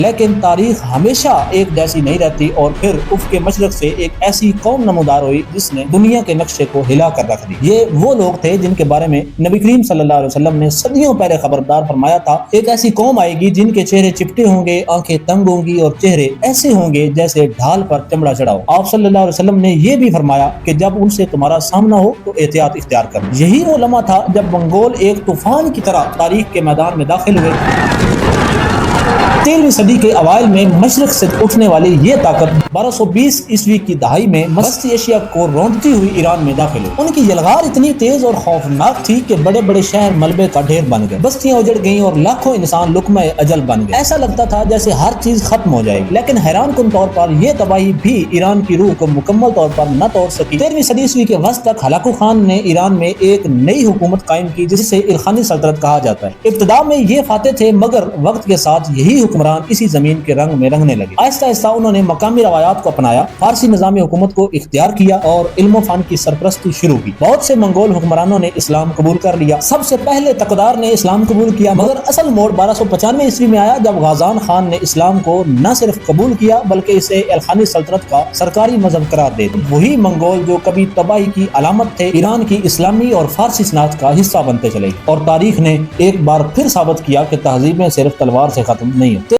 لیکن تاریخ ہمیشہ ایک جیسی نہیں رہتی اور پھر افق مشرق سے ایک ایسی قوم نمودار ہوئی جس نے دنیا کے نقشے کو ہلا کر رکھ دی۔ یہ وہ لوگ تھے جن کے بارے میں نبی کریم صلی اللہ علیہ وسلم نے صدیوں پہلے خبردار فرمایا تھا، ایک ایسی قوم آئے گی جن کے چہرے چپٹے ہوں گے، آنکھیں تنگ ہوں گی اور چہرے ایسے ہوں گے جیسے ڈھال پر چمڑا چڑھا ہو۔ آپ صلی اللہ علیہ وسلم نے یہ بھی فرمایا کہ جب ان سے تمہارا سامنا ہو تو احتیاط اختیار کرنا۔ یہی وہ لمحہ تھا جب منگول ایک طوفان کی طرح تاریخ کے میدان میں داخل ہوئے۔ 13ویں صدی کے اوائل میں مشرق سے اٹھنے والی یہ طاقت 1220 عیسوی کی دہائی میں وسطی ایشیا کو رونڈتی ہوئی ایران میں داخل ہوئی۔ ان کی یلغار اتنی تیز اور خوفناک تھی کہ بڑے بڑے شہر ملبے کا ڈھیر بن گئے، بستیاں اجڑ گئیں اور لاکھوں انسان لقمہ اجل بن گئے۔ ایسا لگتا تھا جیسے ہر چیز ختم ہو جائے گی، لیکن حیران کن طور پر یہ تباہی بھی ایران کی روح کو مکمل طور پر نہ توڑ سکی۔ 13ویں صدی عیسوی کے وسط تک ہلاکو خان نے ایران میں ایک نئی حکومت قائم کی جسے الخانی سلطنت کہا جاتا ہے۔ ابتدا میں یہ فاتح تھے، مگر وقت کے ساتھ یہی حکمران اسی زمین کے رنگ میں رنگنے لگے۔ آہستہ آہستہ انہوں نے مقامی روایات کو اپنایا، فارسی نظام حکومت کو اختیار کیا اور علم و فن کی سرپرستی شروع کی۔ بہت سے منگول حکمرانوں نے اسلام قبول کر لیا۔ سب سے پہلے تقدار نے اسلام قبول کیا، مگر اصل موڑ 1295 عیسوی میں آیا جب غازان خان نے اسلام کو نہ صرف قبول کیا بلکہ اسے الخانی سلطنت کا سرکاری مذہب قرار دے دی۔ وہی منگول جو کبھی تباہی کی علامت تھے، ایران کی اسلامی اور فارسی صنعت کا حصہ بنتے چلے، اور تاریخ نے ایک بار پھر ثابت کیا کہ تہذیبیں صرف تلوار سے ختم نہیں ہوتی۔